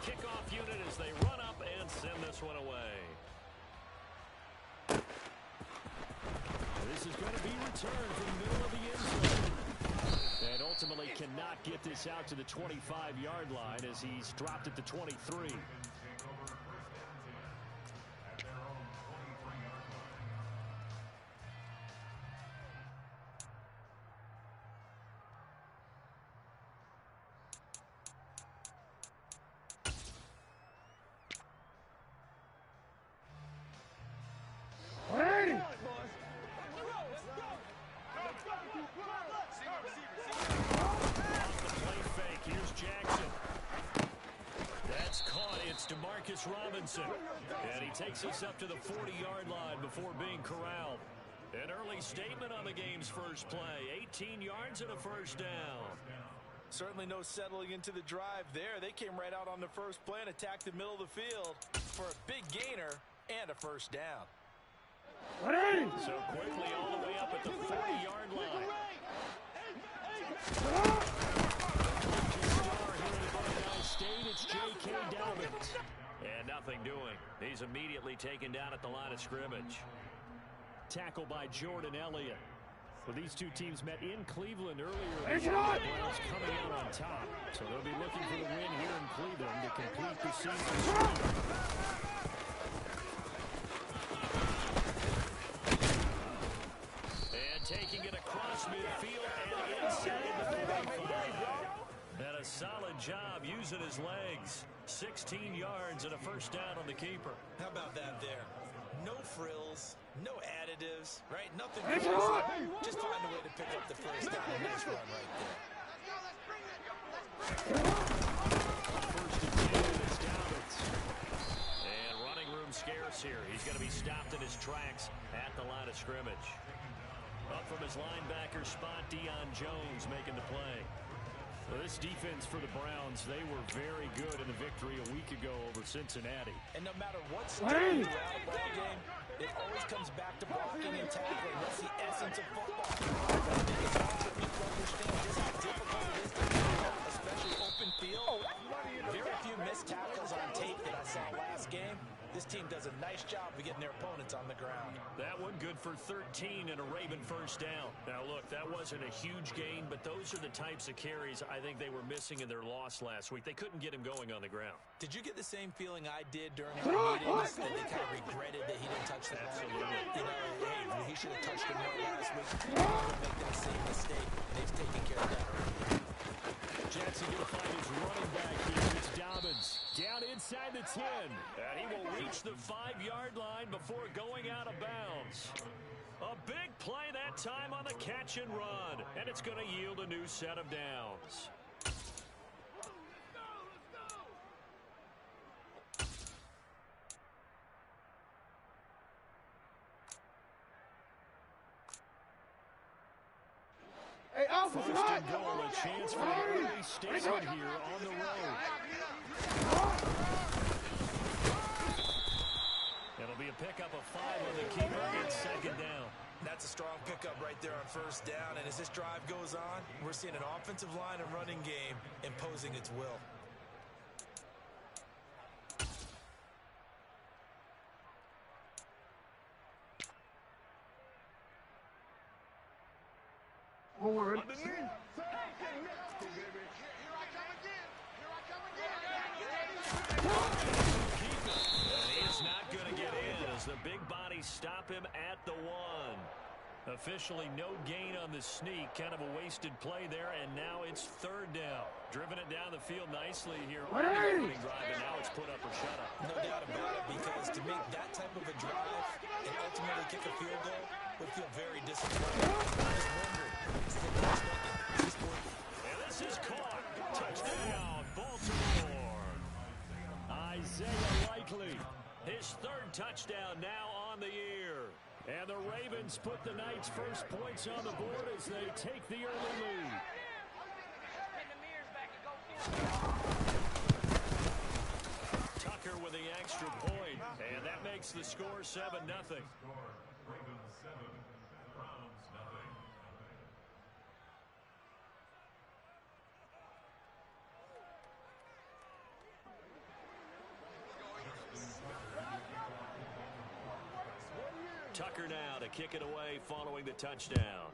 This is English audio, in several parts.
kickoff unit as they run up and send this one away. This is going to be returned from the middle of the end zone. And ultimately cannot get this out to the 25-yard line as he's dropped at the 23. Robinson, and he takes us up to the 40-yard line before being corralled. An early statement on the game's first play, 18 yards and a first down. Certainly no settling into the drive there. They came right out on the first play and attacked the middle of the field for a big gainer and a first down. So quickly all the way up at the 40-yard line. State, it's J.K. Dobbins. And nothing doing. He's immediately taken down at the line of scrimmage. Tackle by Jordan Elliott. Well, these two teams met in Cleveland earlier. The Browns coming out on top. So they'll be looking for the win here in Cleveland to complete the season. And taking it across midfield and inside the 45. And a solid job using his legs. 16 yards and a first down on the keeper. How about that there? No frills, no additives, right? Nothing. Just find a way to pick up the first down. Nice run right there. First and 10 is Dobbins. And running room scarce here. He's going to be stopped in his tracks at the line of scrimmage. Up from his linebacker spot, Deion Jones making the play. Well, this defense for the Browns, they were very good in the victory a week ago over Cincinnati. And no matter what stage you're at a ball game, it always comes back to blocking and tackling. That's the essence of football. I think it's also people understand just how difficult it is to tackle, especially open field. Very few missed tackles on tape that I saw last game. This team does a nice job of getting their opponents on the ground. That one good for 13 and a Raven first down. Now, look, that wasn't a huge gain, but those are the types of carries I think they were missing in their loss last week. They couldn't get him going on the ground. Did you get the same feeling I did during our meetings that they kind of regretted that he didn't touch the ball? Absolutely. You know, hey, he should have touched him more last week. He didn't make that same mistake. They've taken care of that already. Jackson going to find his running back here. It's Dobbins down inside the 10. And he will reach the 5-yard line before going out of bounds. A big play that time on the catch and run. And it's going to yield a new set of downs. First and goal, a chance for an early statement here on the road. It'll be a pickup of 5 on the keeper and second down. That's a strong pickup right there on first down. And as this drive goes on, we're seeing an offensive line and running game imposing its will. Forward. He is not going to get in as the big bodies stop him at the 1. Officially no gain on the sneak. Kind of a wasted play there, and now it's third down. Driven it down the field nicely here on the opening drive, and now it's put up or shut up. No doubt about it, because to make that type of a drive and ultimately kick a field goal would feel very disappointing. I'm just wondering, is this working? And this is caught. Touchdown, Baltimore. Isaiah Likely, his third touchdown now on the year. And the Ravens put the Knights' first points on the board as they take the early lead. Tucker with the extra point, and that makes the score 7-0. Tucker now to kick it away following the touchdown.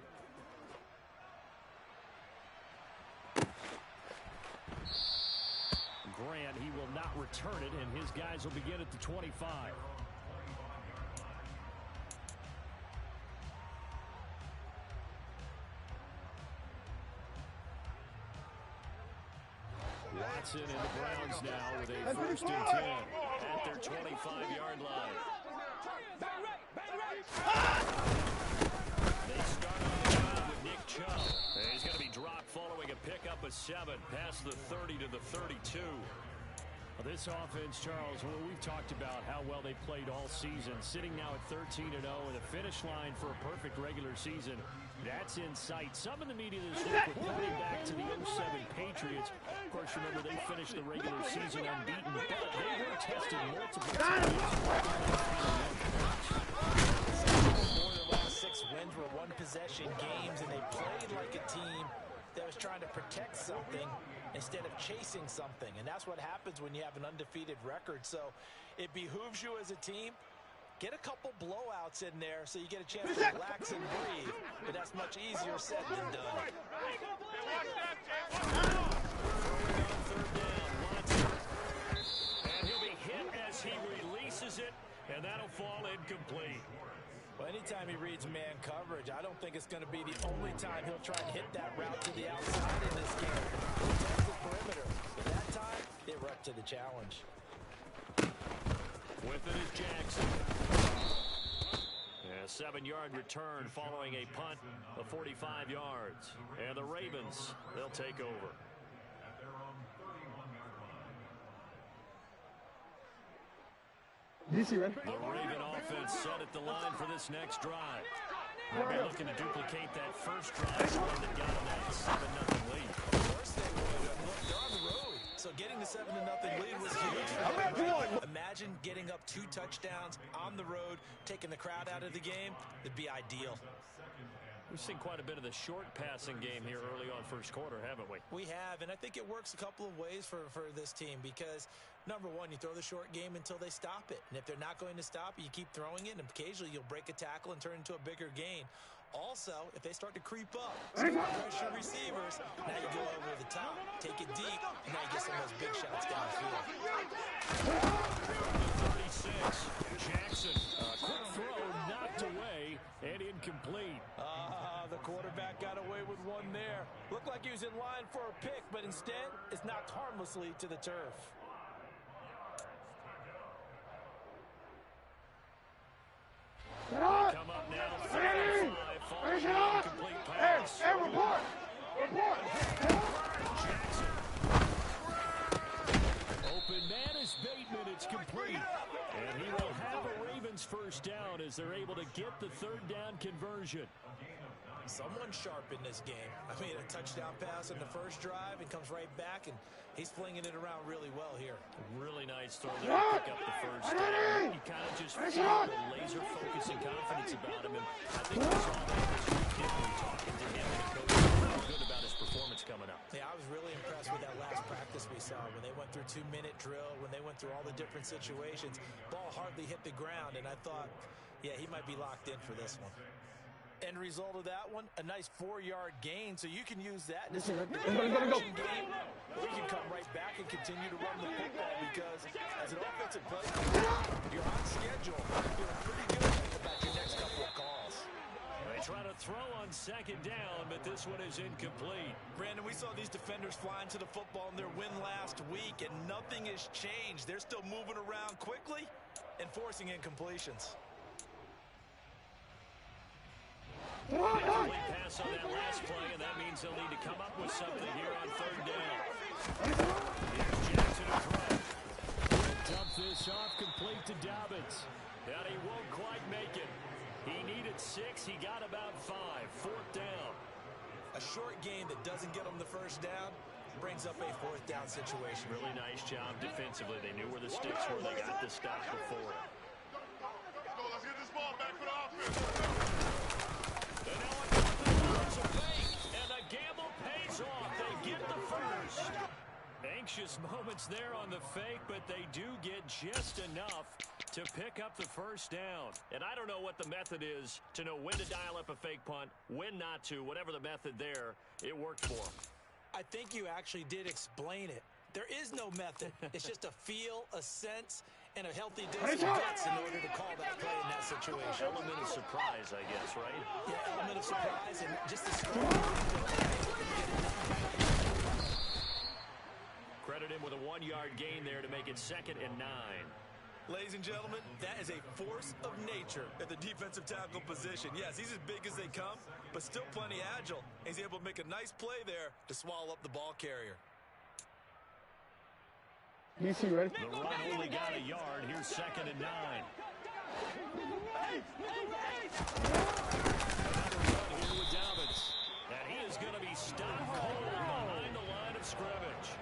Grant, he will not return it, and his guys will begin at the 25. Watson and the Browns now with a 1st and 10 at their 25-yard line. They start on the ground with Nick Chubb. And he's going to be dropped following a pickup of 7 past the 30 to the 32. Well, this offense, Charles, well, we've talked about how well they played all season, sitting now at 13-0 and a finish line for a perfect regular season. That's in sight. Some in the media this week were pointing back to the 07 Patriots. Of course, remember, they finished the regular season unbeaten, but they were tested multiple times. More than the last 6 wins were one-possession games, and they played like a team that was trying to protect something instead of chasing something. And that's what happens when you have an undefeated record. So it behooves you as a team, get a couple blowouts in there so you get a chance to relax and breathe. But that's much easier said than done. And he'll be hit as he releases it, and that'll fall incomplete. Well, anytime he reads man coverage, I don't think it's going to be the only time he'll try and hit that route to the outside in this game. Protect the perimeter. But that time, they were up to the challenge. With it is Jackson. A 7-yard return following a punt of 45 yards. And the Ravens, they'll take over. The Raven offense set at the line for this next drive. They'll be looking to duplicate that first drive, the one that got them that 7-0 lead. Of course they would. Look, they're on the road. So getting the 7-0 lead was huge for them. Imagine getting up 2 touchdowns on the road, taking the crowd out of the game. It'd be ideal. We've seen quite a bit of the short passing game here early on first quarter, haven't we? We have, and I think it works a couple of ways for this team because, number one, you throw the short game until they stop it. And if they're not going to stop it, you keep throwing it, and occasionally you'll break a tackle and turn it into a bigger gain. Also, if they start to creep up, pressure receivers, now you go over the top, take it deep, and now you get some of those big shots downfield. 36, Jackson, quick throw, knocked away, and incomplete. The quarterback got away with one there. Looked like he was in line for a pick, but instead, it's knocked harmlessly to the turf. Come up now, 35, following the incomplete pass. Hey, report! Jackson. Open man is Bateman. It's complete. And he will have a Ravens first down as they're able to get the 3rd down conversion. Someone sharp in this game. I mean, a touchdown pass in the first drive and comes right back, and he's flinging it around really well here. Really nice throw there to pick up the first down. You kind of just feel the laser focus and confidence about him, and I think we saw that this weekend when talking to him and the coach. Feel good about his performance coming up. Yeah, I was really impressed with that last practice we saw when they went through 2-minute drill, when they went through all the different situations. Ball hardly hit the ground, and I thought, yeah, he might be locked in for this one. End result of that one, a nice 4-yard gain, so you can use that in a game, or you can come right back and continue to run the football because as an offensive player, you're on schedule. You're pretty good about your next couple of calls. They try to throw on 2nd down, but this one is incomplete. Brandon, we saw these defenders flying to the football in their win last week, and nothing has changed. They're still moving around quickly and forcing incompletions. Incomplete pass on that last play, and that means they'll need to come up with something here on 3rd down. Here's Jackson to throw. Dump this off, complete to Dobbins. And he won't quite make it. He needed 6. He got about 5. 4th down. A short game that doesn't get them the first down brings up a 4th down situation. Really nice job defensively. They knew where the sticks were. They got the stop before it. Let's get this ball back for the offense. And now it's a fake, and the gamble pays off. They get the first. Anxious moments there on the fake, but they do get just enough to pick up the first down. And I don't know what the method is to know when to dial up a fake punt, when not to. Whatever the method there, it worked for him. I think you actually did explain it. There is no method. It's just a feel, a sense, and a healthy dose of guts in order to call that play in that situation. Element of surprise, I guess, right? Yeah, element of surprise and just a strong. Credit him with a 1-yard gain there to make it 2nd and 9. Ladies and gentlemen, that is a force of nature at the defensive tackle position. Yes, he's as big as they come, but still plenty agile. He's able to make a nice play there to swallow up the ball carrier. You see, ready? The run only got a yard. Here's 2nd and 9. Another run here with Dobbins. And he is going to be stopped cold behind the line of scrimmage.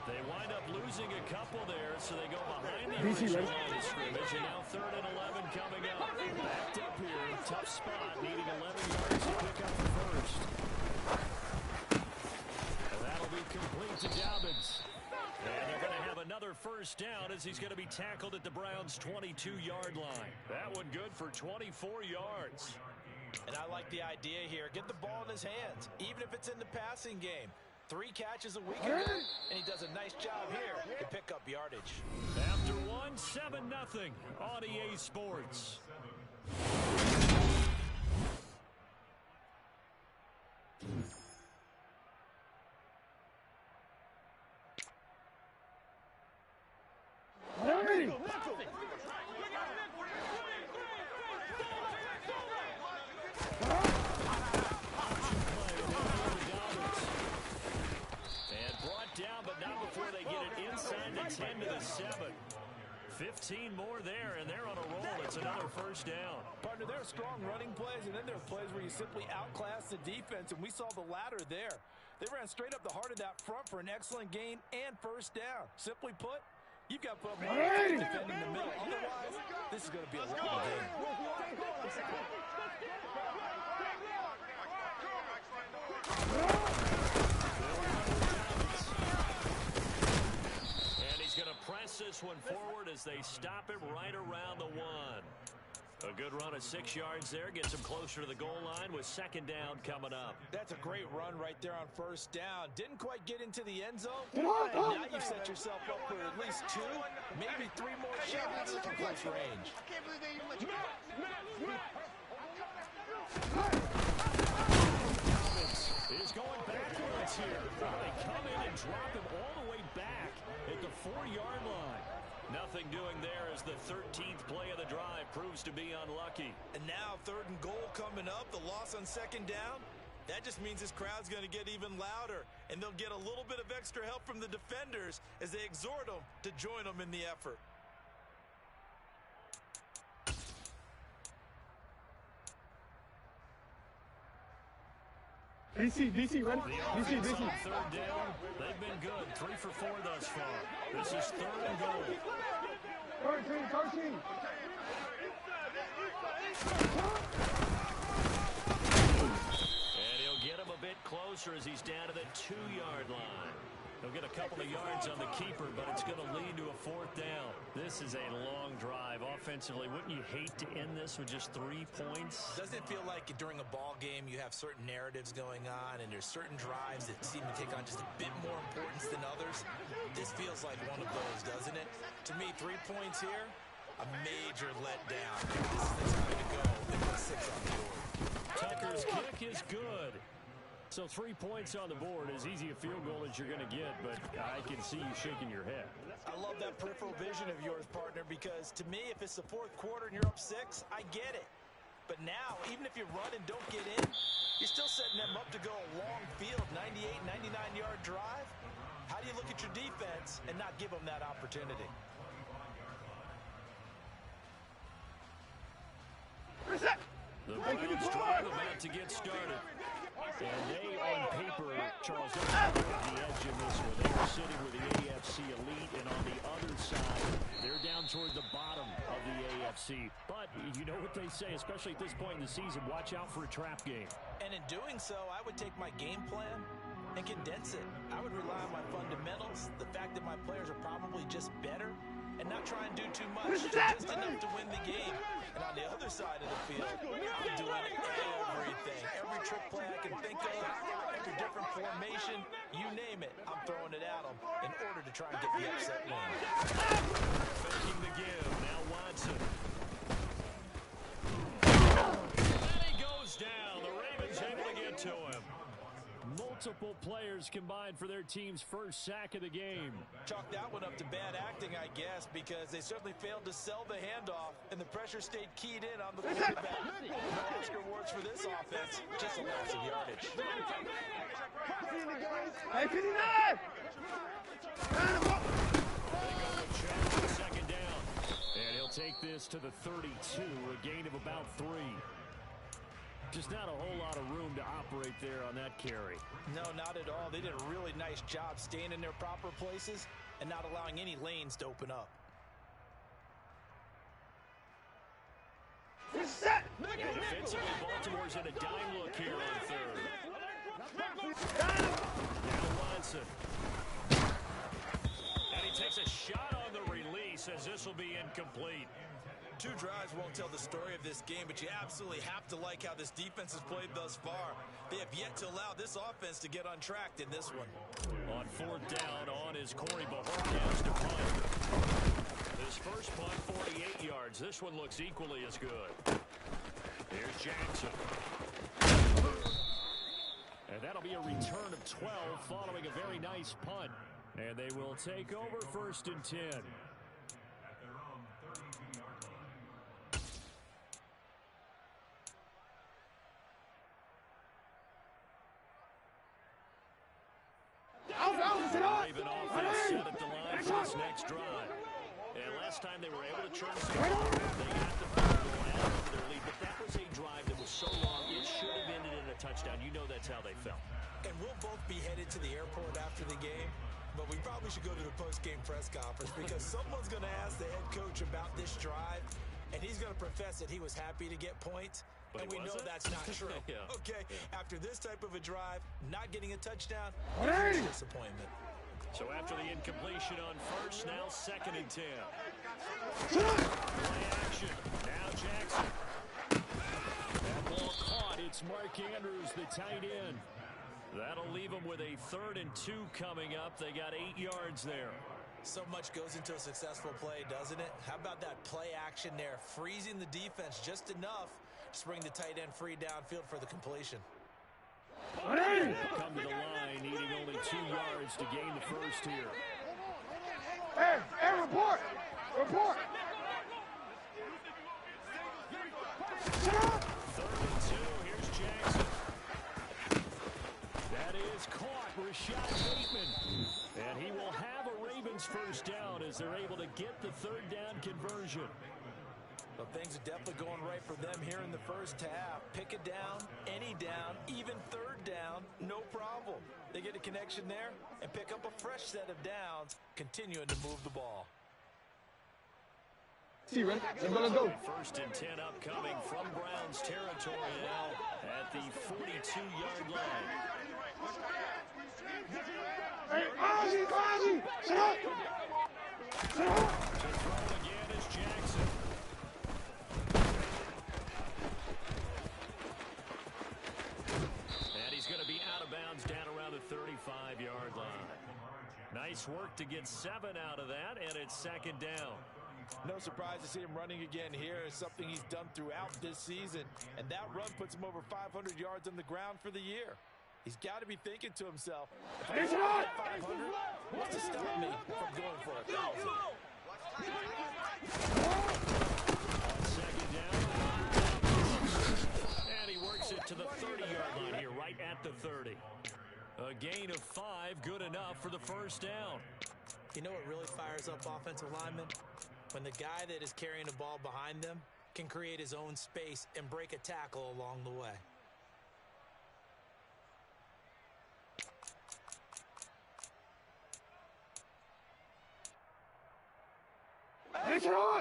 They wind up losing a couple there, so they go behind the original line of scrimmage. And now 3rd and 11 coming up. Backed up here. Tough spot. Needing 11 yards to pick up the first. And that'll be complete to Dobbins. And they're going to have another first down as he's going to be tackled at the Browns' 22-yard line. That one good for 24 yards. And I like the idea here. Get the ball in his hands, even if it's in the passing game. 3 catches a week ago, and he does a nice job here to pick up yardage. After one, 7-0 on EA Sports. Down, but not before they get it inside the 10 to the 7. 15 more there, and they're on a roll. It's another first down. Partner, there are strong running plays, and then there are plays where you simply outclass the defense, and we saw the latter there. They ran straight up the heart of that front for an excellent gain and first down. Simply put, you've got to put more defending the middle. Otherwise, this is going to be a long game. Press this one forward as they stop him right around the 1. A good run of 6 yards there. Gets him closer to the goal line with 2nd down coming up. That's a great run right there on first down. Didn't quite get into the end zone. And now you've set yourself up for at least 2, maybe 3 more shots from close range. I can't believe they even let you Is going backwards here. They come in and drop him all the way back at the 4-yard line. Nothing doing there as the 13th play of the drive proves to be unlucky. And now 3rd and goal coming up. The loss on 2nd down. That just means this crowd's going to get even louder, and they'll get a little bit of extra help from the defenders as they exhort them to join them in the effort. DC, ready? DC. 3rd down. They've been good. 3 for 4 thus far. This is 3rd and goal. 13. And he'll get him a bit closer as he's down to the 2-yard line. He'll get a couple of yards on the keeper, but it's going to lead to a 4th down. This is a long drive offensively. Wouldn't you hate to end this with just 3 points? Doesn't it feel like during a ball game you have certain narratives going on and there's certain drives that seem to take on just a bit more importance than others? This feels like one of those, doesn't it? To me, 3 points here, a major letdown. This is the time to go and put 6 on the board. Tucker's kick is good. So 3 points on the board, as easy a field goal as you're going to get, but I can see you shaking your head. I love that peripheral vision of yours, partner, because to me, if it's the 4th quarter and you're up 6, I get it. But now, even if you run and don't get in, you're still setting them up to go a long field, 98, 99-yard drive. How do you look at your defense and not give them that opportunity? The Browns drive about to get started. And they, on paper, Charles, don't have the edge in this one. They were sitting with the AFC elite, and on the other side, they're down toward the bottom of the AFC. But you know what they say, especially at this point in the season, watch out for a trap game. And in doing so, I would take my game plan and condense it. I would rely on my fundamentals, the fact that my players are probably just better, and not try and do too much, just enough to win the game. And on the other side of the field, I'm doing everything. Every trick play I can think of, every different formation, you name it, I'm throwing it at them in order to try and get the upset win. Faking the give. Now Watson. And he goes down. The Ravens able to get to him. Multiple players combined for their team's first sack of the game. Chalk that one up to bad acting, I guess, because they certainly failed to sell the handoff, and the pressure stayed keyed in on the quarterback. No Oscar awards for this offense, just a loss of yardage. They go with Jones, second down. And he'll take this to the 32, a gain of about 3. Just not a whole lot of room to operate there on that carry. No, not at all. They did a really nice job staying in their proper places and not allowing any lanes to open up. Defensively, Baltimore's in a dime look here on third. Now Watson. And he takes a shot on the release as this will be incomplete. 2 drives won't tell the story of this game, but you absolutely have to like how this defense has played thus far. They have yet to allow this offense to get untracked in this one. On 4th down, on is Corey Bojorquez to punt. His first punt, 48 yards. This one looks equally as good. Here's Jackson. And that'll be a return of 12 following a very nice punt. And they will take over 1st and 10. Raven offense set at the line for this next drive. And last time they were able to turn some they got the field goal and add to their lead, but that was a drive that was so long it should have ended in a touchdown. You know that's how they felt. And we'll both be headed to the airport after the game, but we probably should go to the post-game press conference because someone's going to ask the head coach about this drive, and he's going to profess that he was happy to get points. But and we know that's not true. Yeah. Okay, after this type of a drive, not getting a touchdown, disappointment. So after the incompletion on first, now 2nd and 10. Play action. Now Jackson. That ball caught. It's Mark Andrews, the tight end. That'll leave them with a 3rd and 2 coming up. They got 8 yards there. So much goes into a successful play, doesn't it? How about that play action there? Freezing the defense just enough to bring the tight end free downfield for the completion. Come to the line, needing only 2 yards to gain the first here. Hey, report! Report! 3rd and 2, here's Jackson. That is caught, Rashad Bateman. And he will have a Ravens first down as they're able to get the 3rd down conversion. Well, things are definitely going right for them here in the first half. Pick a down, any down, even 3rd down, no problem. They get a connection there and pick up a fresh set of downs, continuing to move the ball. See, ready? Let's go. 1st and 10 upcoming from Browns territory now at the 42-yard line. Hey, Ozzy! Shut up! Shut up! To throw again is Jackson. And he's going to be out of bounds down around the 35-yard line. Nice work to get 7 out of that, and it's 2nd down. No surprise to see him running again here. It's something he's done throughout this season. And that run puts him over 500 yards on the ground for the year. He's got to be thinking to himself, if I get 500, what's to stop me from going for 1,000? On 2nd down. And he works it to the 30-yard line here, right at the 30. A gain of 5, good enough for the first down. You know what really fires up offensive linemen? When the guy that is carrying the ball behind them can create his own space and break a tackle along the way.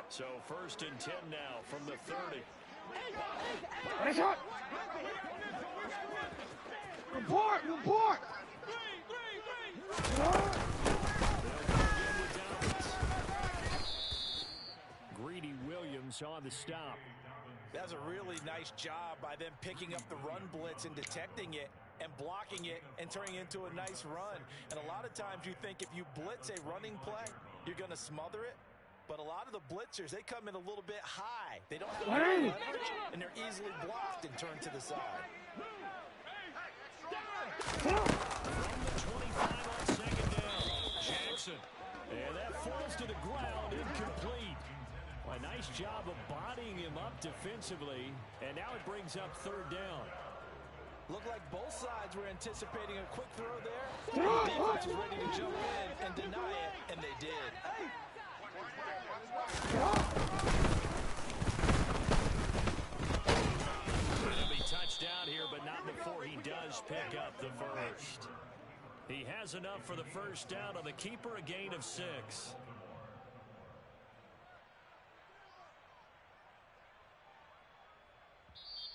So 1st and 10 now from the 30. Report! Report! defense on the stop. That's a really nice job by them picking up the run blitz and detecting it and blocking it and turning it into a nice run. And a lot of times you think if you blitz a running play, you're going to smother it. But a lot of the blitzers, they come in a little bit high. They don't have any leverage, and they're easily blocked and turned to the side. From the 25 on second down, Jackson. And that falls to the ground, incomplete. A nice job of bodying him up defensively, and now it brings up third down. Looked like both sides were anticipating a quick throw there. The defense was ready to jump in and deny it, and they did. He'll be touched down here, but not before he does pick up the first. He has enough for the first down on the keeper, a gain of 6.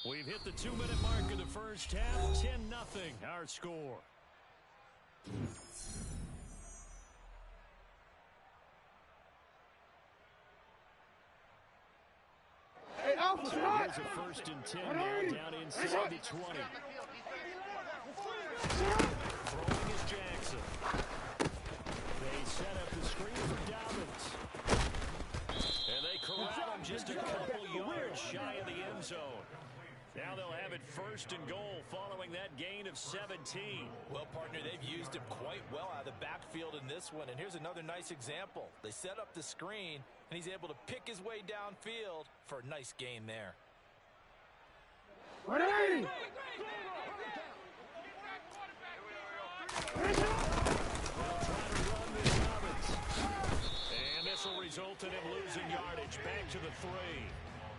We've hit the 2-minute mark of the first half. 10-0, our score. Hey, Alpha, Here's a 1st and 10 now, down inside the 20. Throwing is Jackson. They set up the screen for Dobbins. And they corral him just a couple yards shy of the end zone. Now they'll have it 1st and goal following that gain of 17. Well, partner, they've used him quite well out of the backfield in this one. And here's another nice example. They set up the screen, and he's able to pick his way downfield for a nice gain there. Ready? And this will result in him losing yardage. Back to the 3.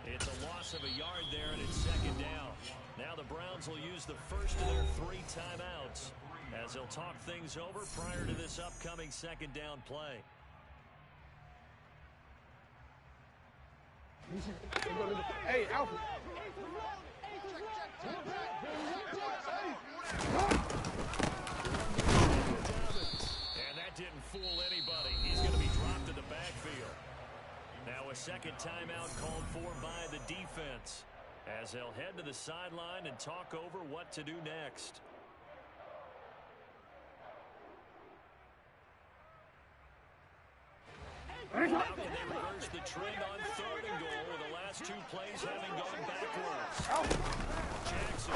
It's a loss of a yard there, and it's 2nd down. Now the Browns will use the first of their 3 timeouts as they'll talk things over prior to this upcoming 2nd down play. Hey, Alpha. And that didn't fool anybody. He's going to be dropped in the backfield. Now a 2nd timeout called for by the defense as they'll head to the sideline and talk over what to do next. How can they reverse the trend on 3rd and goal with the last 2 plays having gone backwards? Jackson.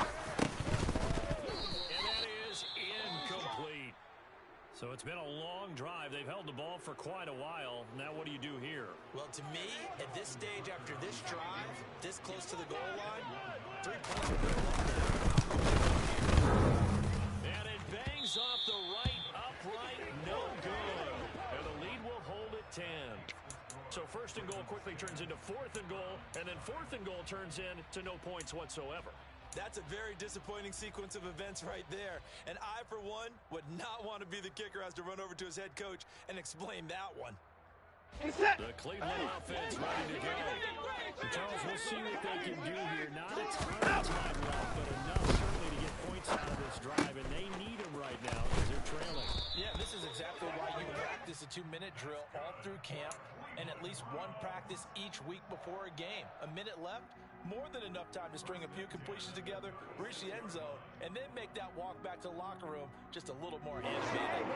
And that is incomplete. So it's been a long drive. They've held the ball for quite a while. Now what do you do here? Well, to me, at this stage after this drive, this close to the goal line, 3 points are good enough. And it bangs off the right upright. No good. And the lead will hold at 10. So 1st and goal quickly turns into 4th and goal, and then 4th and goal turns into no points whatsoever. That's a very disappointing sequence of events right there. And I, for one, would not want to be the kicker as to run over to his head coach and explain that one. The Cleveland offense ready to go. Charles, we'll see what they can do here. Not a ton of time left, but enough certainly to get points out of this drive, and they need them right now because they're trailing. Yeah, this is exactly why you practice a 2-minute drill all through camp and at least one practice each week before a game. A minute left, more than enough time to string a few completions together, reach the end zone, and then make that walk back to the locker room just a little more animated.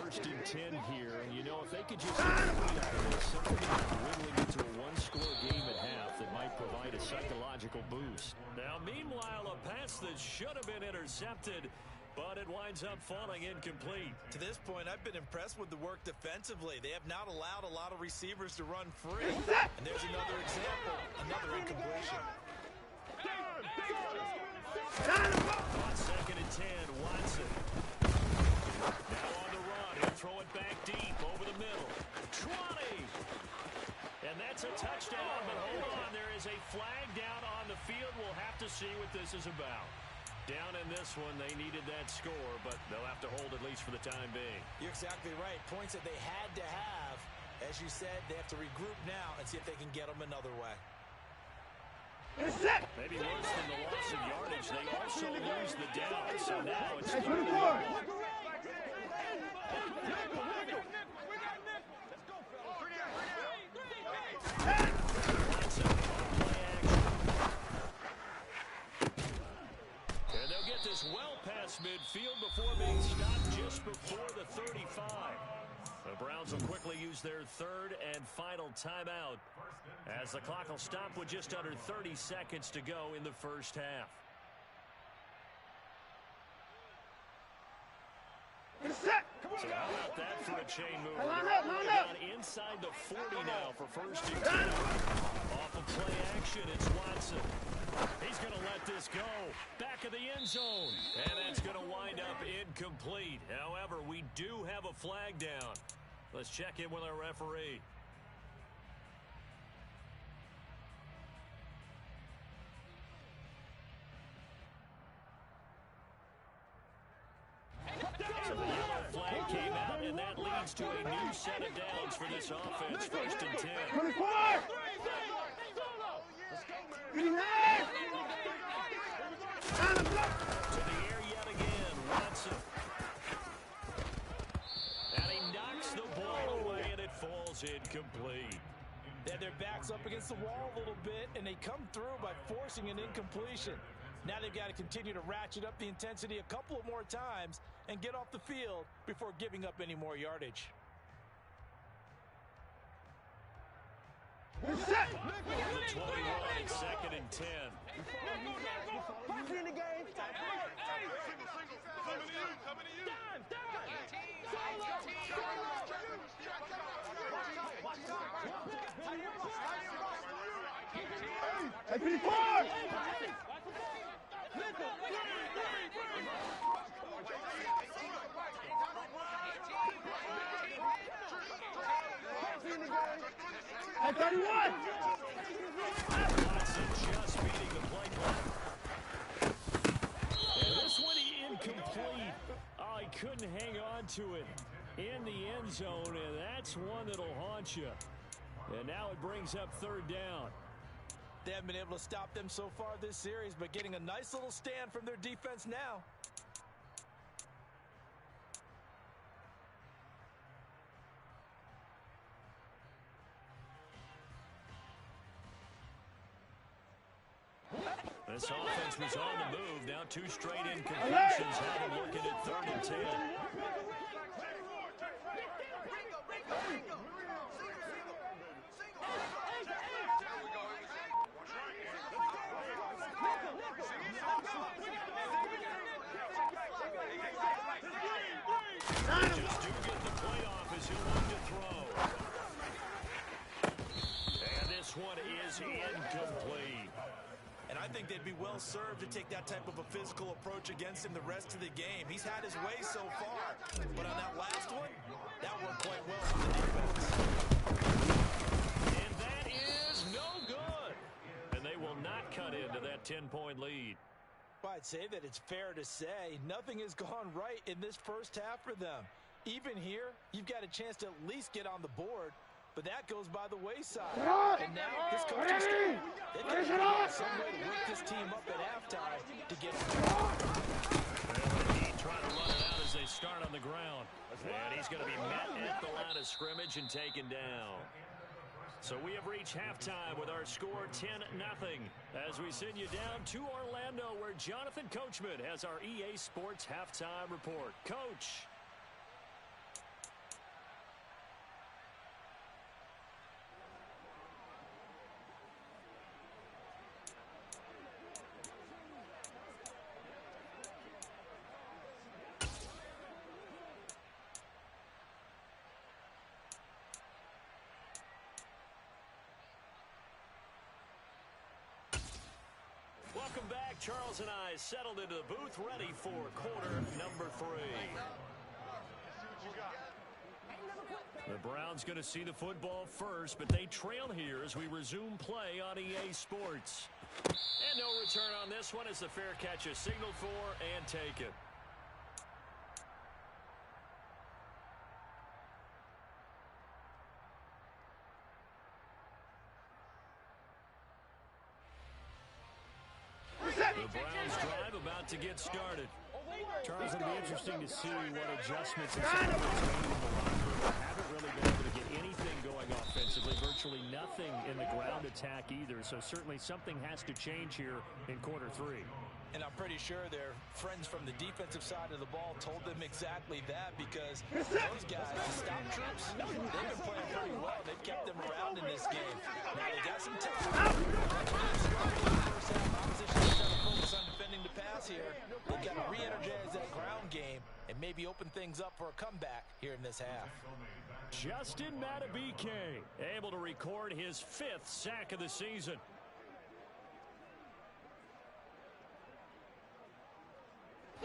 1st and 10 here, and you know, if they could just get a lead out of this, something like dwindling into a 1-score game at half that might provide a psychological boost. Now, meanwhile, a pass that should have been intercepted, but it winds up falling incomplete. To this point, I've been impressed with the work defensively. They have not allowed a lot of receivers to run free. And there's another example, another incompletion. On 2nd and 10, Watson. Now on the run. He'll throw it back deep over the middle. 20. And that's a touchdown, but hold on. There is a flag down on the field. We'll have to see what this is about. Down in this one, they needed that score, but they'll have to hold at least for the time being. You're exactly right. Points that they had to have. As you said, they have to regroup now and see if they can get them another way. Maybe worse than the loss of yardage, they also lose the down. So now it's midfield before being stopped just before the 35. The Browns will quickly use their third and final timeout as the clock will stop with just under 30 seconds to go in the first half. So how about that for a chain move? Down inside the 40 now for first and 10. Off of play action, it's Watson. He's going to let this go. Back of the end zone. And that's going to wind up incomplete. However, we do have a flag down. Let's check in with our referee. So the yellow flag came out, and that leads to a new set of downs for this offense. First and 10. 24! To the air yet again, Watson. And he knocks the ball away, and it falls incomplete. They had their backs up against the wall a little bit, and they come through by forcing an incompletion. Now they've got to continue to ratchet up the intensity a couple of more times and get off the field before giving up any more yardage. The 21, it's second and 10. Boxing in the game. Coming to you. Hey, P4! Hey, 31! Watson just beating the play clock. And this one incomplete. Oh, he couldn't hang on to it in the end zone, and that's one that'll haunt you. And now it brings up third down. They haven't been able to stop them so far this series, but getting a nice little stand from their defense now. This offense was on the move. Now two straight incompletions have them looking at third and 10. Just do get the playoff as he'll look to throw. And this one is incomplete. And I think they'd be well served to take that type of a physical approach against him the rest of the game. He's had his way so far, but on that last one, that worked quite well for the defense. And that is no good. And they will not cut into that 10-point lead. I'd say that it's fair to say nothing has gone right in this first half for them. Even here, you've got a chance to at least get on the board, but that goes by the wayside. And now this coaching staff, they've got to figure out some way to wake this team up at halftime to get on. He trying to run it out as they start on the ground. And he's going to be met at the line of scrimmage and taken down. So we have reached halftime with our score 10-0 as we send you down to Orlando where Jonathan Coachman has our EA Sports halftime report. Coach. Welcome back. Charles and I settled into the booth ready for quarter number 3. The Browns going to see the football first, but they trail here as we resume play on EA Sports. And no return on this one as the fair catch is signaled for and taken. The Browns drive about to get started. Charles, it'll be interesting to see what adjustments and some of those made in the locker room. Haven't really been able to get anything going offensively, virtually nothing in the ground attack either. So certainly something has to change here in quarter 3. And I'm pretty sure their friends from the defensive side of the ball told them exactly that, because those guys, the stop troops, they've been playing pretty well. They've kept them around in this game. Now, they got some talent. Opposition is trying to focus on defending the pass here. They've got to re-energize that ground game and maybe open things up for a comeback here in this half. Justin Madubuike able to record his 5th sack of the season.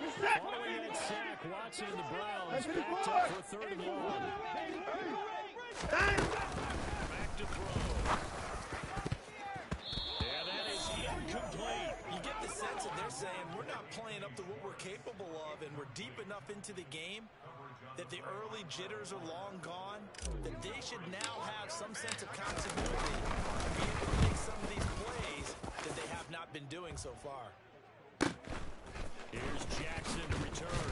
Following that sack, Watson and the Browns backed up for 3rd and long. Back to throw. Yeah, that is incomplete. You get the sense that they're saying we're not playing up to what we're capable of, and we're deep enough into the game that the early jitters are long gone, that they should now have some sense of continuity and be able to make some of these plays that they have not been doing so far. Here's Jackson to return.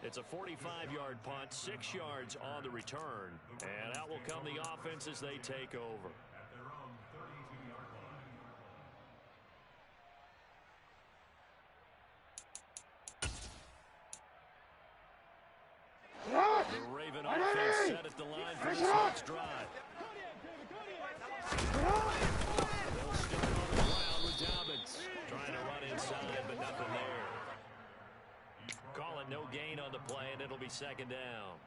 It's a 45-yard punt, 6 yards on the return. And out will come the offense as they take over. The Raven offense set at the line for this next drive. They'll start on the ground with Dobbins. Trying to run inside, but nothing there. Call it no gain on the play, and it'll be 2nd down.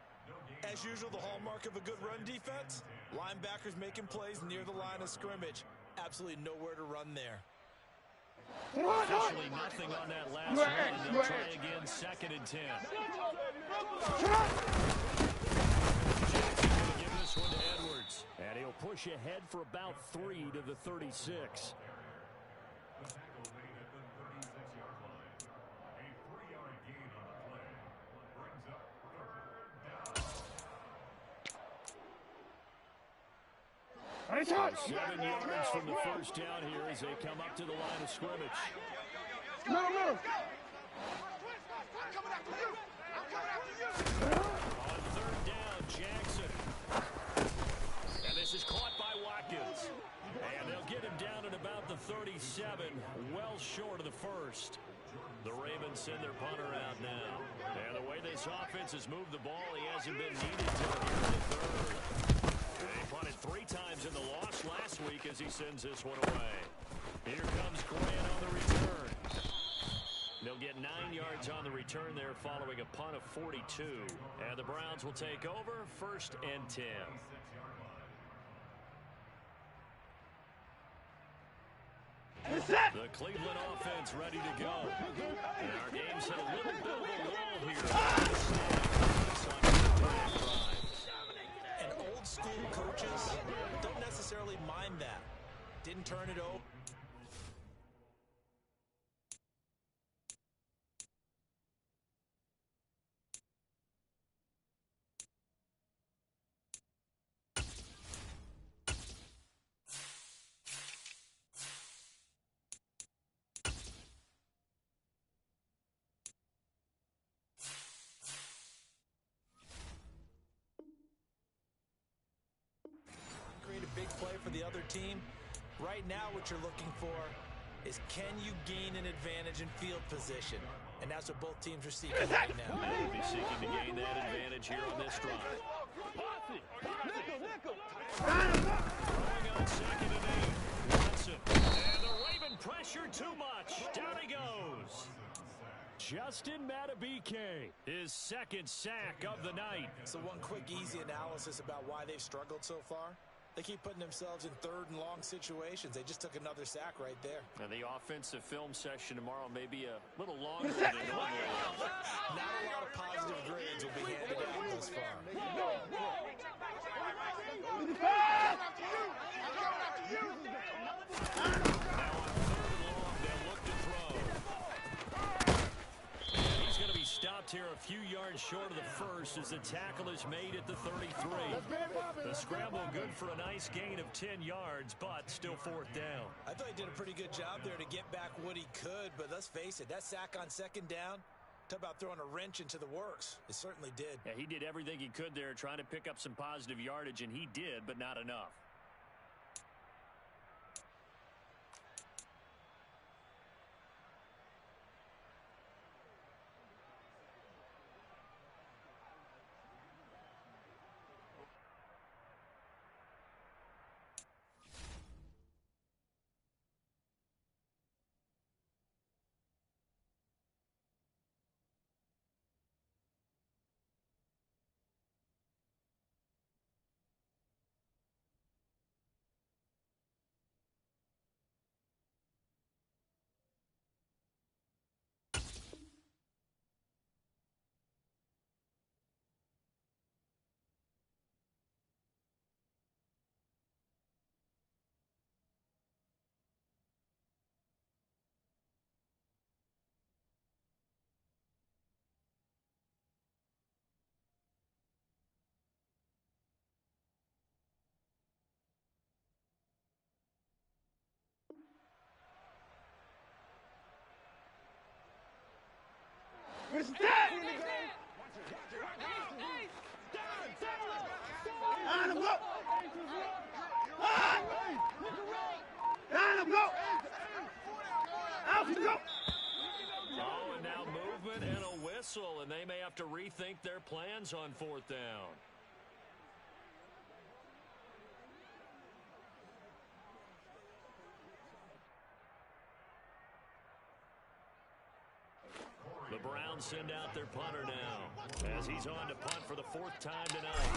As usual, the hallmark of a good run defense, linebackers making plays near the line of scrimmage. Absolutely nowhere to run there. Officially nothing on that last run. They'll try again, 2nd and 10. Jackson going to give this one to Edwards. And he'll push ahead for about 3 to the 36. So 7 yards from the first down here as they come up to the line of scrimmage. No. On 3rd down, Jackson. And this is caught by Watkins. And they'll get him down at about the 37, well short of the first. The Ravens send their punter out now. And the way this offense has moved the ball, he hasn't been needed till here in the 3rd. They punted 3 times in the loss last week as he sends this one away. Here comes Grant on the return. They'll get 9 yards on the return there following a punt of 42. And the Browns will take over, 1st and 10. The Cleveland offense ready to go. And our game's hit a little bit of a lull here. And old school coaches don't necessarily mind that. Didn't turn it over. Big play for the other team. Right now what you're looking for is, can you gain an advantage in field position? And that's what both teams are seeking right now. They'll be seeking to gain that advantage here on this drive. Throwing on 2nd and 8. Watson. And the Raven pressure too much. Down he goes. Justin Madubuike, his 2nd sack of the night. So one quick, easy analysis about why they've struggled so far. They keep putting themselves in 3rd and long situations. They just took another sack right there. And the offensive film session tomorrow may be a little longer than normal. Not a lot of positive grades will be handed out thus far. Stopped here a few yards short of the first as the tackle is made at the 33. The scramble good for a nice gain of 10 yards, but still 4th down. I thought he did a pretty good job there to get back what he could, but let's face it, that sack on 2nd down, talk about throwing a wrench into the works. It certainly did. Yeah, he did everything he could there trying to pick up some positive yardage, and he did, but not enough. finish that. Line him up. Line him up. Out you go. Oh, and now movement and a whistle, and they may have to rethink their plans on 4th down. The Browns send out their punter now as he's on to punt for the 4th time tonight.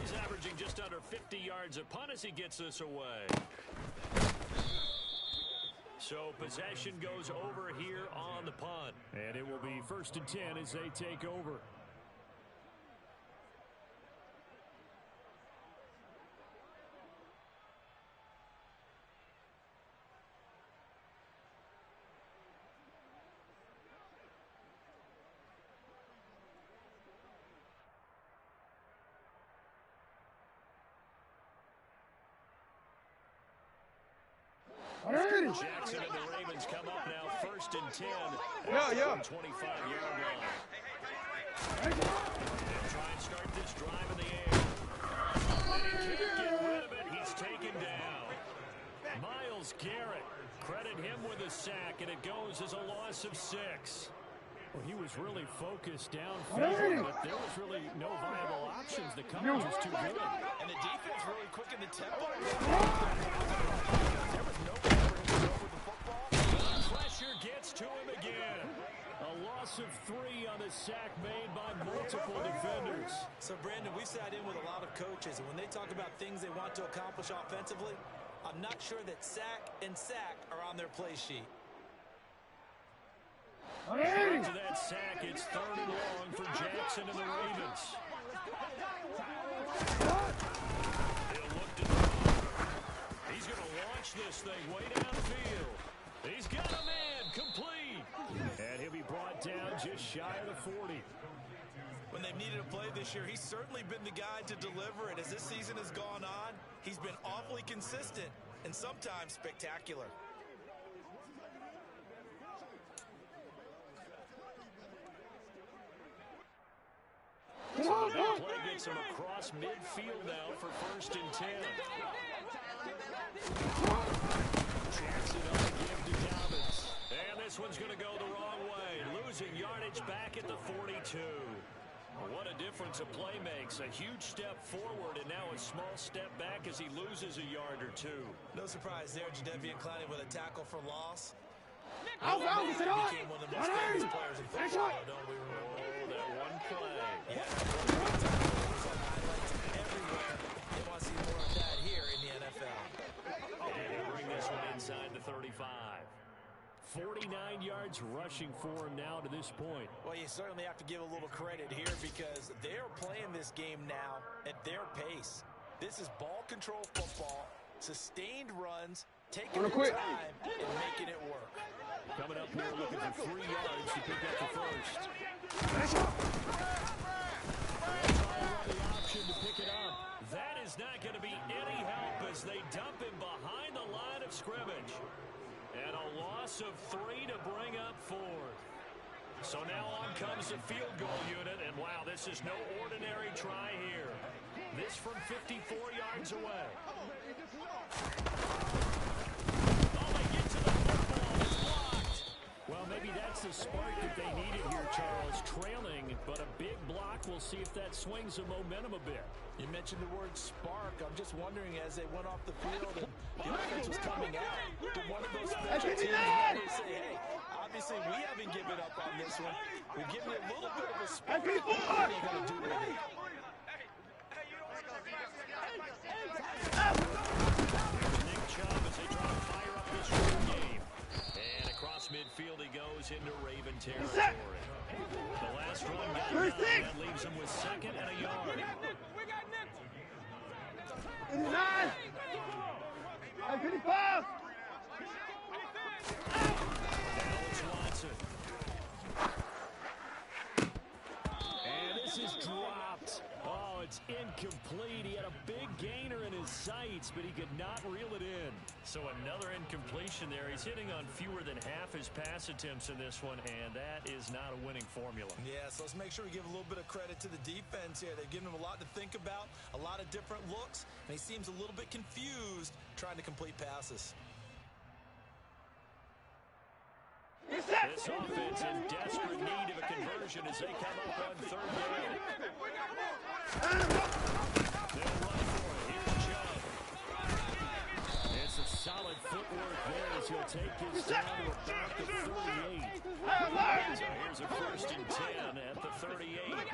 He's averaging just under 50 yards a punt as he gets this away. So possession goes over here on the punt. And it will be 1st and 10 as they take over. Jackson and the Ravens come up now 1st and 10. Yeah. 25-yard line. They'll try and start this drive in the air. And he can't get rid of it. He's taken down. Myles Garrett. Credit him with a sack, and it goes as a loss of 6. Well, he was really focused downfield, but there was really no viable options. The coverage was too good. And the defense really quickened the tempo. There was no way for him to go with the football. The pressure gets to him again. A loss of 3 on the sack made by multiple defenders. So, Brandon, we sat in with a lot of coaches, and when they talk about things they want to accomplish offensively, I'm not sure that sack and sack are on their play sheet. After that sack, it's 3rd and long for Jackson and the Ravens. He'll look to throw. He's going to launch this thing way downfield. He's got a man complete. And he'll be brought down just shy of the 40. When they've needed a play this year, he's certainly been the guy to deliver it. As this season has gone on, he's been awfully consistent and sometimes spectacular. So that play gets him across midfield now for 1st and 10. Jackson on the give to Dobbins. And this one's going to go the wrong way. Losing yardage back at the 42. What a difference a play makes. A huge step forward and now a small step back as he loses a yard or 2. No surprise there, Jadeveon Clowney with a tackle for loss. Out, Became one of the most famous players in football, don't we remember? Oh, that one play. Yeah, highlights everywhere. They want to see more of that here in the NFL. And he'll bring this one inside the 35. 49 yards rushing for him now to this point. Well, you certainly have to give a little credit here because they're playing this game now at their pace. This is ball control football, sustained runs, taking their time and making it work. Coming up here looking for 3 yards to pick up the first. They'll try and run the option to pick it up. That is not going to be any help as they dump him behind the line of scrimmage. And a loss of 3 to bring up 4th. So now on comes the field goal unit, and wow, this is no ordinary try here. This from 54 yards away. Oh, they get to the football. It's blocked. Well, maybe that's the spark that they needed here, Charles. Trailing, but a big block. We'll see if that swings the momentum a bit. You mentioned the word spark. I'm just wondering, as they went off the field and the offense was coming out, did one of those special teams say, hey, obviously we haven't given up on this one. We've given it a little bit of a spark. What are you going to do with it? Nick Chubb as they try to fire up this road game. And across midfield he goes into Raven territory. The last run got done. That leaves him with 2nd and a yard. Inside. 55. Alex Watson. And this is dropped. Oh, it's incomplete. He had a big gainer in his sights, but he could not reel it in. So another incompletion there. He's hitting on fewer than half his pass attempts in this one, and that is not a winning formula. Yeah, so let's make sure we give a little bit of credit to the defense here. They've given him a lot to think about, a lot of different looks, and he seems a little bit confused trying to complete passes. This offense in desperate need of a conversion as they come up on third down. They'll run for it. Here's Chubb. It's a solid footwork there as he'll take his down to about the 38. So here's a 1st and 10 at the 38. That's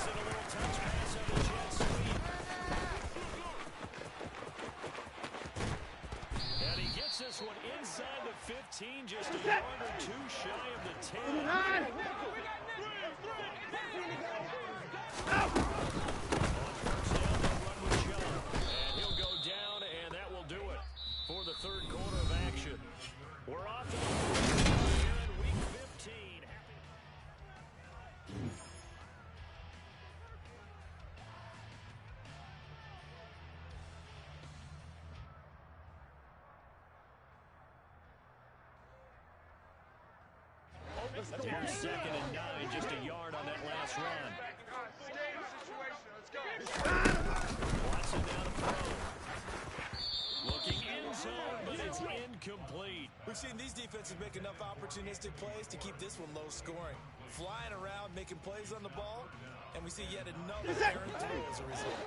a little touch pass on the jet sweep. And he gets this one inside the 15, just a yard or two shy of the 10. On 1st down, they'll run with Chubb. And he'll go down, and that will do it for the third quarter of action. We're off to the fourth quarter here in Week 15. Here's 2nd and 9, just a yard on that last run. Watson down the throw. Looking end zone, but it's incomplete. We've seen these defenses make enough opportunistic plays to keep this one low scoring. Flying around, making plays on the ball, and we see yet another errant throw as a result.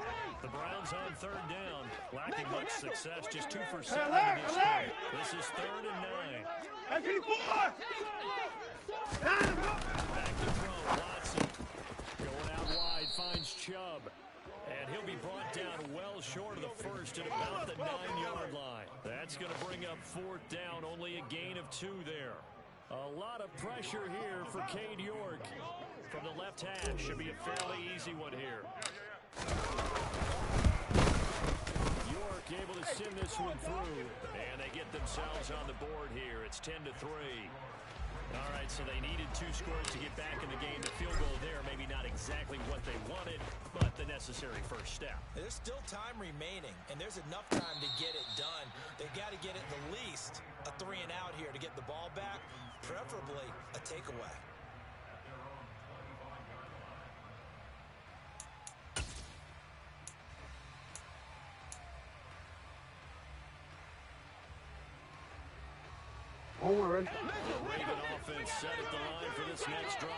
The Browns on third down, lacking much success, just 2 for 7 in this game. This is 3rd and 9. Back to throw, Watson. Going out wide, finds Chubb. And he'll be brought down well short of the first at about the 9-yard line. That's going to bring up 4th down, only a gain of 2 there. A lot of pressure here for Cade York. From the left hash, should be a fairly easy one here. York able to send this one through. And they get themselves on the board here. It's 10-3. All right, so they needed 2 scores to get back in the game. The field goal there, maybe not exactly what they wanted, but the necessary first step. There's still time remaining, and there's enough time to get it done. They've got to get at the least a 3 and out here to get the ball back, preferably a takeaway. The Raven offense set at the line for this next drive.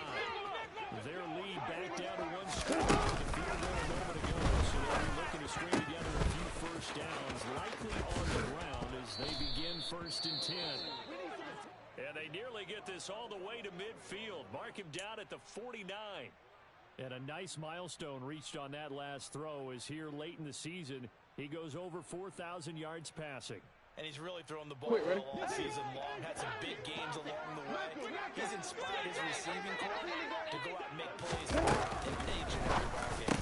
Their lead back down to 1 score. The field goal a moment ago, so they'll be looking to string together a few first downs, likely on the ground as they begin 1st and 10. And they nearly get this all the way to midfield. Mark him down at the 49. And a nice milestone reached on that last throw as here late in the season, he goes over 4,000 yards passing. And he's really thrown the ball well all season long. Had some big games along the way. He's inspired his receiving corps to go out and make plays in each and every ball game.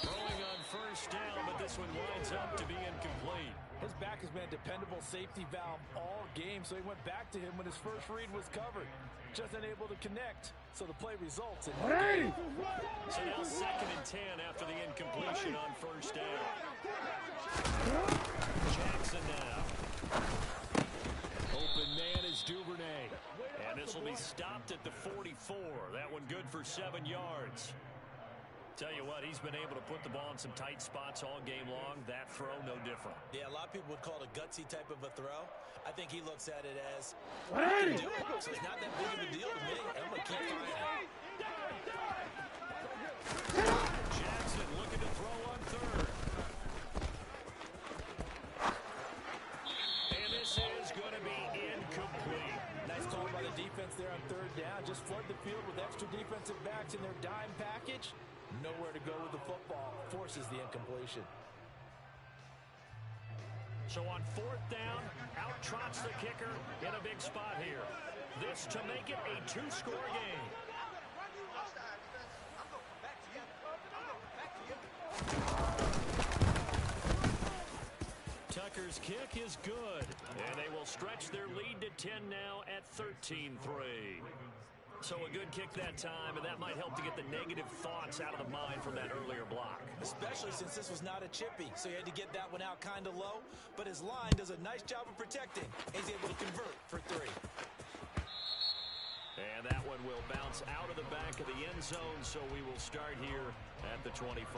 Throwing on 1st down, but this one winds up to be incomplete. His back has been a dependable safety valve all game, so he went back to him when his first read was covered. Just unable to connect, so the play results in no gain. So now 2nd and 10 after the incompletion on 1st down. Jackson now. Open man is Duvernay. And this will be stopped at the 44. That one good for 7 yards. Tell you what, he's been able to put the ball in some tight spots all game long. That throw, no different. Yeah, a lot of people would call it a gutsy type of a throw. I think he looks at it as, I can do it, so it's not that big of a deal to me. I'm going to keep fighting. Jackson looking to throw on 3rd. And this is going to be incomplete. Nice call by the defense there on 3rd down. Just flood the field with extra defensive backs in their dime package. Nowhere to go with the football. Forces the incompletion. So on 4th down, out trots the kicker in a big spot here. This to make it a 2-score game. Tucker's kick is good, and they will stretch their lead to 10 now at 13-3. So a good kick that time, and that might help to get the negative thoughts out of the mind from that earlier block. Especially since this was not a chippy, so he had to get that one out kind of low. But his line does a nice job of protecting. He's able to convert for 3. And that one will bounce out of the back of the end zone, so we will start here at the 25.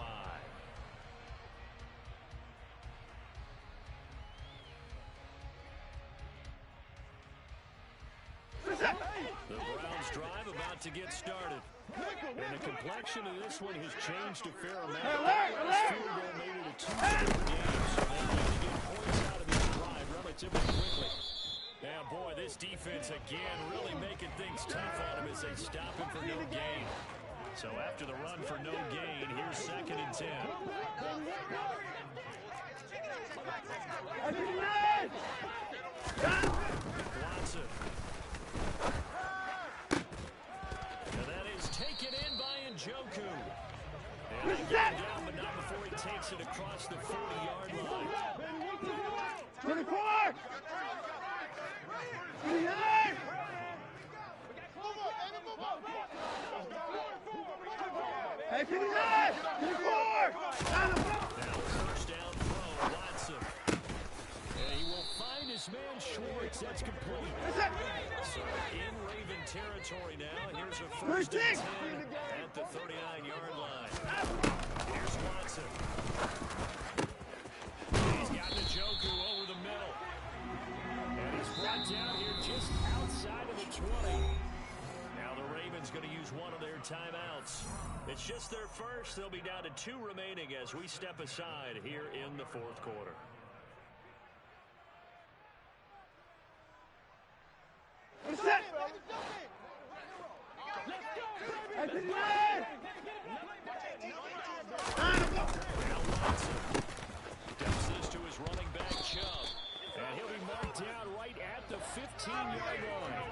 The Browns drive about to get started. And the complexion of this one has changed a fair amount. Last field goal made it a 2-score game, so they need to get points out of this drive relatively quickly. Yeah, boy, this defense again really making things tough on him as they stop him for no gain. So after the run for no gain, here's 2nd and 10. Watson. And that is taken in by Njoku. And they get him down, but not before he takes it across the 40-yard line. 24! Hey, 59! 24! Now first down throw, Watson. And he will find his man Schwartz. That's complete. So in Raven territory now. Here's a first and 10 at the 39-yard line. Here's Watson. He's got Njoku over the middle. And he's brought down here just outside of the 20. Now the Ravens going to use one of their timeouts. It's just their first. They'll be down to 2 remaining as we step aside here in the 4th quarter. Set! Now Watson dumps this to his running back, Chubb. And he'll be marked down right at the 15-yard line.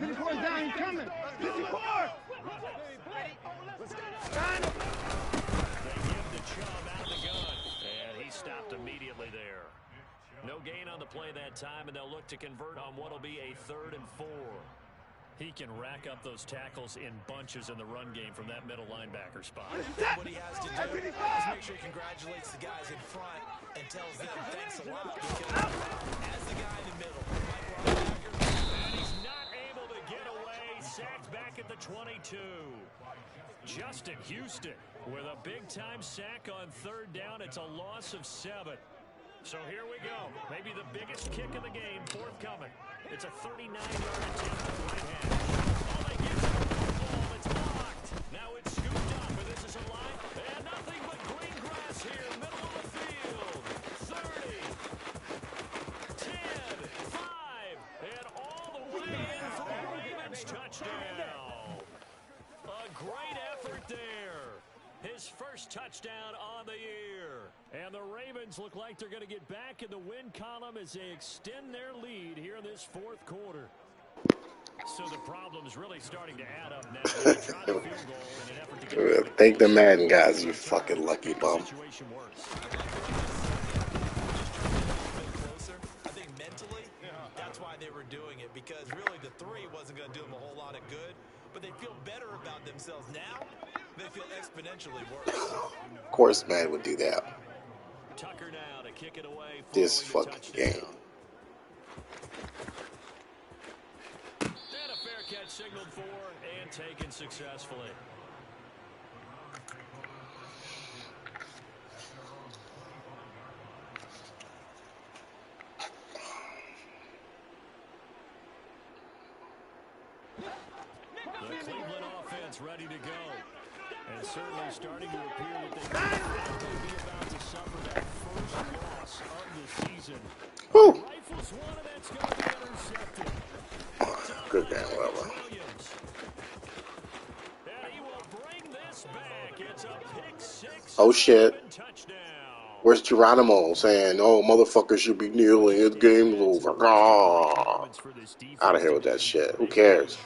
54 down, he's coming. 54! They give the Chubb out of the gun. And he stopped immediately there. No gain on the play that time, and they'll look to convert on what will be a 3rd and 4. He can rack up those tackles in bunches in the run game from that middle linebacker spot. What he has to do is make sure he congratulates the guys in front and tells them thanks a lot. Because as the guy in the middle, And he's not able to get away. Sacked back at the 22. Justin Houston with a big-time sack on 3rd down. It's a loss of 7. So here we go. Maybe the biggest kick of the game forthcoming. It's a 39-yard attempt on the right hand. Oh, they give him the ball. It's blocked. Now it's scooped up, and this is a line. And nothing but green grass here, middle of the field. 30, 10, 5, and all the way in for a Ravens touchdown. A great effort there. His first touchdown on the year. And the Ravens look like they're going to get back in the win column as they extend their lead here in this 4th quarter. So the problem's really starting to add up now. They try the field goal in an effort to get Thank the Madden guys, you fucking lucky bum. situation worse. I think mentally, that's why they were doing it. Because really the 3 wasn't going to do them a whole lot of good. But they feel better about themselves now. They feel exponentially worse. Of course, man would do that. Tucker now to kick it away. This fucking game. And a fair catch signaled for and taken successfully. The Cleveland offense ready to go. And certainly starting to appear that they may be about to suffer that first loss of the season. Woo. Rifles one, and that's going to be intercepted. Good damn well. Williams. And he will bring this back. It's a pick 6. Oh shit. Touchdown. Where's Geronimo saying, oh, motherfuckers should be kneeling, the game's over. Ah. Out of here with that shit. Who cares?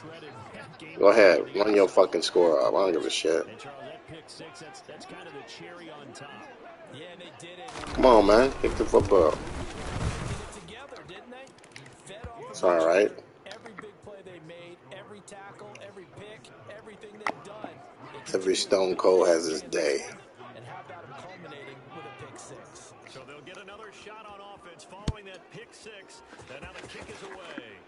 Go ahead, run your fucking score up. I don't give a shit. And Charles, that pick 6, that's kind of the cherry on top. Yeah, they did it. Come on, man. Kick the football. They did it together, didn't they? Fed off It's all right. every big play they made, every tackle, every every pick, everything they've done. Every Stone Cold has his day. And how about him culminating with a pick six? So they'll get another shot on offense following that pick six. And now the kick is away.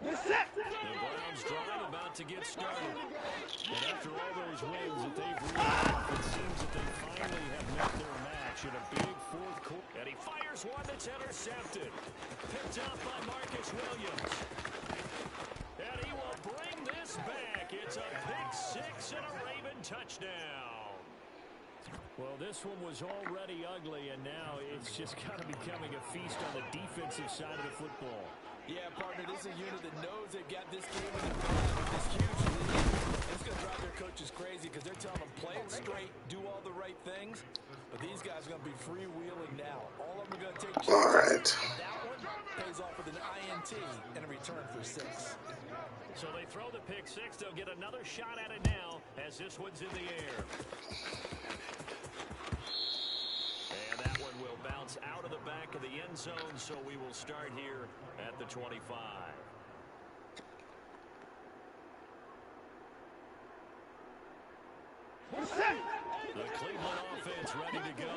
They're set. The Browns drive about to get started. And after all those wins that they've reached, it seems that they finally have met their match in a big fourth quarter. And he fires one that's intercepted. Picked up by Marcus Williams. And he will bring this back. It's a pick six and a Raven touchdown. Well, this one was already ugly, and now it's just kind of becoming a feast on the defensive side of the football. Yeah, partner, this is a unit that knows they've got this game in the bag with this huge lead. And it's going to drive their coaches crazy because they're telling them play it straight, do all the right things. But these guys are going to be freewheeling now. All of them are going to take chances. All right. That one pays off with an INT and a return for six. So they throw the pick six. They'll get another shot at it now as this one's in the air. And that one will bounce out of the back of the end zone, so we will start here at the 25. The Cleveland offense ready to go.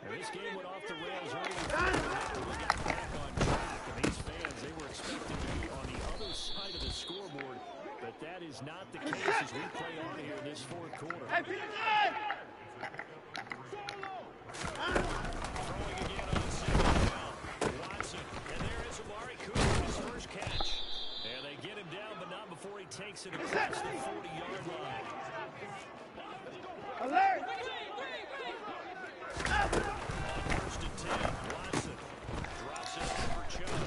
And this game went off the rails early. We got back on track, and these fans, they were expecting to be on the other side of the scoreboard, but that is not the case as we play on here in this fourth quarter. Throwing again on second down. Watson, and there is Amari Cooper, his first catch. And they get him down, but not before he takes it across the 40-yard line. Alert! First and 10, Watson drops it for Chubb.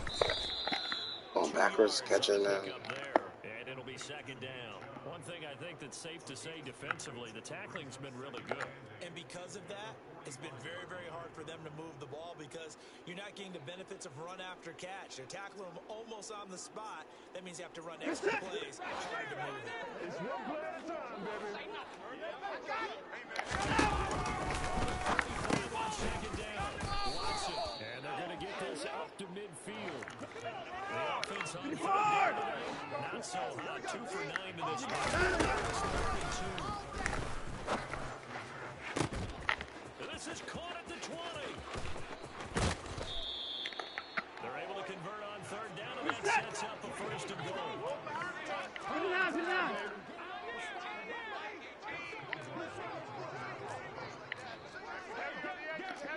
Going backwards, catching that. Up there, and it'll be second down. One thing I think that's safe to say defensively, the tackling's been really good. And because of that, it's been very, very hard for them to move the ball because you're not getting the benefits of run after catch. They're tackling them almost on the spot. That means you have to run extra plays harder to move it. It's one play at a time, baby. On second down, Watson, and they're going to get this up to midfield. The offense on foot down today, not so hot. 2 for 9 to this one. This is caught at the 20. They're able to convert on third down, and that sets up a first and goal. Put it down.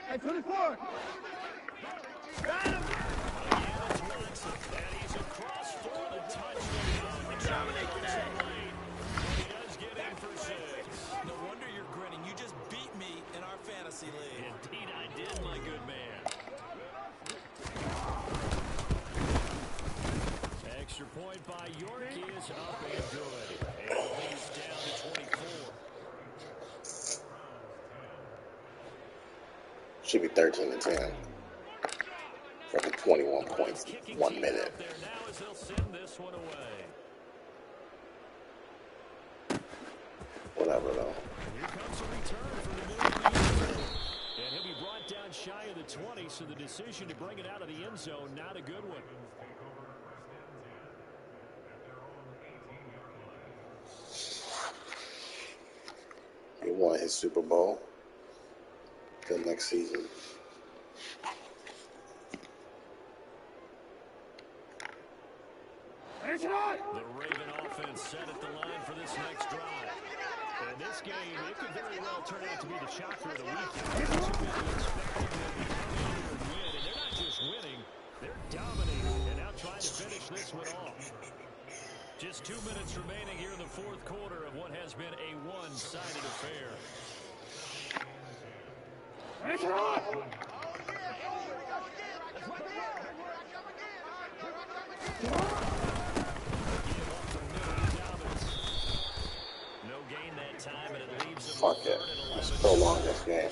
Hey, 24. Got him. Again, it's Watson, and he's across for the touchdown. He does get in for 6. No wonder you're grinning. You just beat me in our fantasy league. Indeed, I did, my good man. Extra point by York is up and good. And it leads down to 24. Should be 13-10 for the 21 points, 1 minute. There now as they'll send this one away. Whatever, though. Here comes a return from the middle of the end zone. And he'll be brought down shy of the 20, so the decision to bring it out of the end zone, not a good one. He won his Super Bowl the next season. The Raven offense set at the line for this next drive. And this game, it could very well turn out to be the shocker of the weekend. They're expecting them to come in here and win, and they're not just winning, they're dominating and now trying to finish this one off. Just 2 minutes remaining here in the fourth quarter of what has been a one-sided affair. No gain that time, and it leaves them. Fuck it. Let's prolong this game.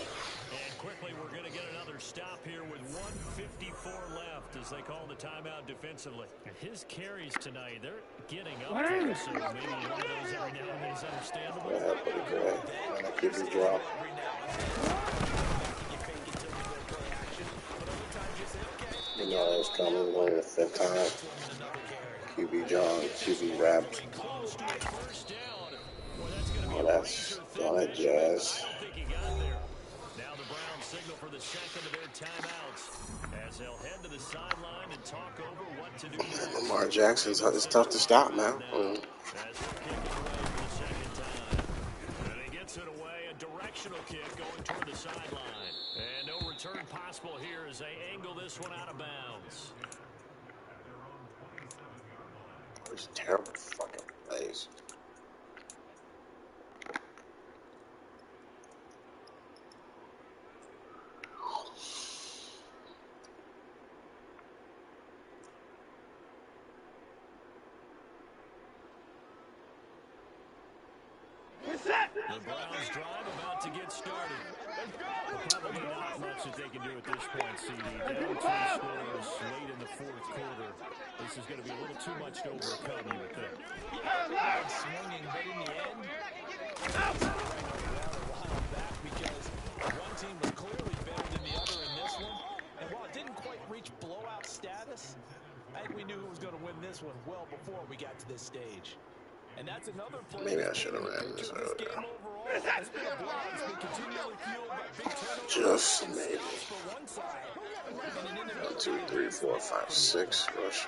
And quickly, we're going to get another stop here with 1:54 left as as they call the timeout defensively. His carries tonight, they're getting up there, so maybe one of those every now and then is understandable. Yeah, pretty good. And I keep it drop. You know that was coming. Only the 5th time. QB John, QB wrapped. Oh, that's all that jazz. Now the Browns signal for the second of their timeouts as they'll head to the sideline and talk over what to do next. Lamar Jackson's it's tough to stop, man. As they'll kick it away for the second time. And he gets it away, a directional kick going toward the sideline. And no return possible here as they angle this one out of bounds. It's terrible fucking plays. The Browns drive about to get started. Probably not much that they can do at this point, CD. Down 2 scores late in the 4th quarter. This is going to be a little too much to overcome, you would think. Swinging, but in the end, back because one team was clearly better than the other in this one. And while it didn't quite reach blowout status, I think we knew who was going to win this one well before we got to this stage. And that's another play. Maybe I should have ran this earlier. Just maybe. 1, 2, 3, 4, 5, 6. Rush.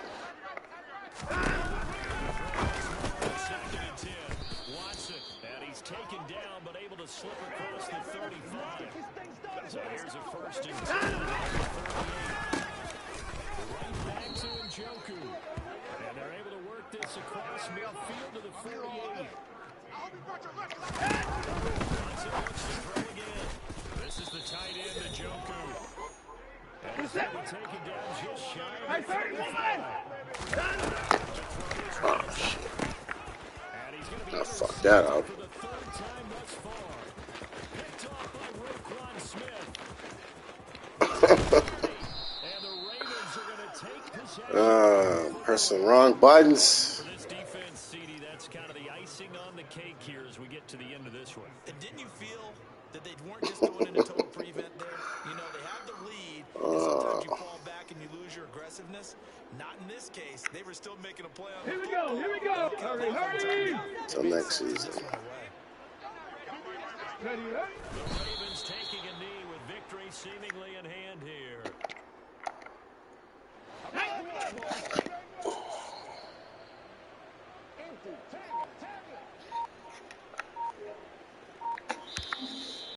Watson, and he's taken down, but able to slip across the 35. So here's a 1st and 10. Right back to Njoku. And they're able to work this across midfield to the 48. Watson looks to throw again. This is the tight end, Njoku. And he's going to be taken down just shy of the 35. Oh, shit. I fucked that up. For the 3rd time thus far. Picked off by Roquan Smith. And the Ravens are going to take possession. Pressing wrong buttons. For this defense, CD, that's kind of the icing on the cake here as we get to the end of this one. And didn't you feel that they weren't just going into total prevent there? You know, they have the lead, and sometimes you fall back and you lose your aggressiveness. Not in this case. They were still making a play on the football. Here we go. Hurry, hurry. Till next season. Ready, The Ravens taking a knee with victory seemingly in hand here. Empty.